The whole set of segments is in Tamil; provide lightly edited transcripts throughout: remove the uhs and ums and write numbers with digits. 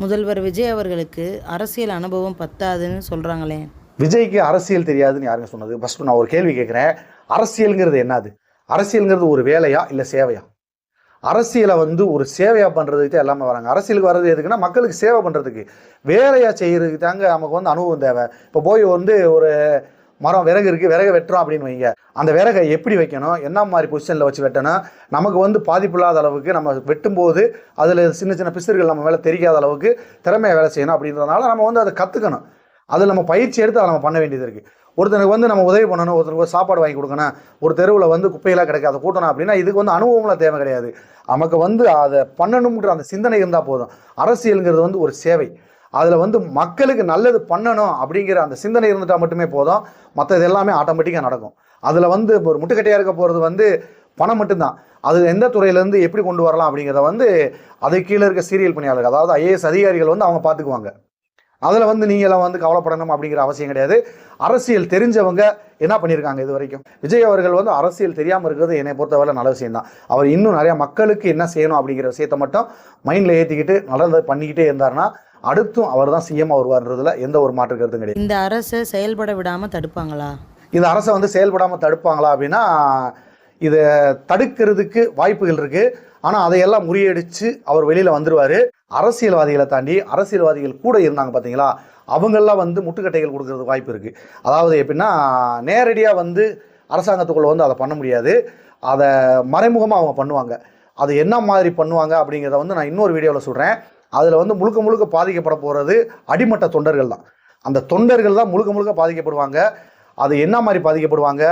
முதல்வர் விஜய் அவர்களுக்கு அரசியல் அனுபவம் பத்தாதுன்னு சொல்கிறாங்களே. விஜய்க்கு அரசியல் தெரியாதுன்னு யாருங்க சொன்னது? ஃபர்ஸ்ட் நான் ஒரு கேள்வி கேட்குறேன். அரசியல்ங்கிறது என்னது? அரசியல்ங்கிறது ஒரு வேலையா இல்லை சேவையா? அரசியலை ஒரு சேவையாக பண்ணுறதுக்கு தான் எல்லாமே வராங்க. அரசியலுக்கு வர்றது எதுக்குன்னா மக்களுக்கு சேவை பண்ணுறதுக்கு, வேலையாக செய்கிறதுக்கு தாங்க நமக்கு அனுபவம் தேவை. இப்போ போய் ஒரு மரம் விறகு இருக்குது, விறகு வெட்டுறோம் அப்படின்னு வைங்க. அந்த விறகை எப்படி வைக்கணும், என்ன மாதிரி பொசிஷனில் வச்சு வெட்டணும், நமக்கு பாதிப்பு இல்லாத அளவுக்கு நம்ம வெட்டும்போது அதில் சின்ன சின்ன பிசுறுகள் நம்ம மேலே தெரியாத அளவுக்கு திறமையாக வேலை செய்யணும். அப்படின்றதுனால நம்ம அதை கற்றுக்கணும். அதில் நம்ம பயிற்சி எடுத்து அதை நம்ம பண்ண வேண்டியது இருக்குது. ஒருத்தனுக்கு நம்ம உதவி பண்ணணும், ஒருத்தனுக்கு சாப்பாடு வாங்கி கொடுக்கணும், ஒரு தெருவில் குப்பையெல்லாம் கிடைக்காத கூட்டணும் அப்படின்னா இதுக்கு அனுபவம்லாம் தேவை கிடையாது. நமக்கு அதை பண்ணணும்ன்ற அந்த சிந்தனை இருந்தால் போதும். அரசியலுங்கிறது ஒரு சேவை. அதில் மக்களுக்கு நல்லது பண்ணணும் அப்படிங்கிற அந்த சிந்தனை இருந்துட்டால் மட்டுமே போதும். மற்றது எல்லாமே ஆட்டோமேட்டிக்காக நடக்கும். அதில் ஒரு முட்டுக்கட்டையாக இருக்க போகிறது பணம் மட்டும்தான். அது எந்த துறையிலேருந்து எப்படி கொண்டு வரலாம் அப்படிங்கிறத அது கீழே இருக்க சீரியல் பணியாளர்கள், அதாவது ஐஏஎஸ் அதிகாரிகள் அவங்க பார்த்துக்குவாங்க. அதில் நீங்களாம் கவலைப்படணும் அப்படிங்கிற அவசியம் கிடையாது. அரசியல் தெரிஞ்சவங்க என்ன பண்ணியிருக்காங்க இது வரைக்கும்? விஜய் அவர்கள் அரசியல் தெரியாமல் இருக்கிறது என்னை பொறுத்தவரை நல்ல விஷயம் தான். அவர் இன்னும் நிறையா மக்களுக்கு என்ன செய்யணும் அப்படிங்கிற விஷயத்த மட்டும் மைண்டில் ஏற்றிக்கிட்டு நல்லதை பண்ணிக்கிட்டே இருந்தாருன்னா அடுத்தும் அவர் தான் சிஎம் வருவார்ன்றதுல எந்த ஒரு மாற்று கருத்தும் கிடையாது. இந்த அரசை செயல்பட விடாமல் தடுப்பாங்களா? இந்த அரசை செயல்படாமல் தடுப்பாங்களா அப்படின்னா இதை தடுக்கிறதுக்கு வாய்ப்புகள் இருக்குது. ஆனால் அதையெல்லாம் முறியடித்து அவர் வெளியில் வந்துடுவார். அரசியல்வாதிகளை தாண்டி அரசியல்வாதிகள் கூட இருந்தாங்க பார்த்தீங்களா, அவங்கெல்லாம் முட்டுக்கட்டைகள் கொடுக்கறதுக்கு வாய்ப்பு இருக்குது. அதாவது எப்படின்னா நேரடியாக அரசாங்கத்துக்குள்ளே அதை பண்ண முடியாது. அதை மறைமுகமாக அவங்க பண்ணுவாங்க. அது என்ன மாதிரி பண்ணுவாங்க அப்படிங்கிறத நான் இன்னொரு வீடியோவில் சொல்கிறேன். அதில் முழுக்க முழுக்க பாதிக்கப்பட போகிறது அடிமட்ட தொண்டர்கள் தான். அந்த தொண்டர்கள் தான் முழுக்க முழுக்க பாதிக்கப்படுவாங்க. அது என்ன மாதிரி பாதிக்கப்படுவாங்க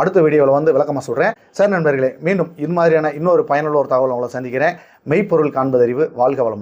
அடுத்த வீடியோவில் விளக்கமாக சொல்கிறேன். சரி நண்பர்களே, மீண்டும் இது மாதிரியான இன்னொரு பயனுள்ள ஒரு தகவல் உங்களை சந்திக்கிறேன். மெய்ப்பொருள் காண்பதறிவு. வாழ்க வளமுடன்.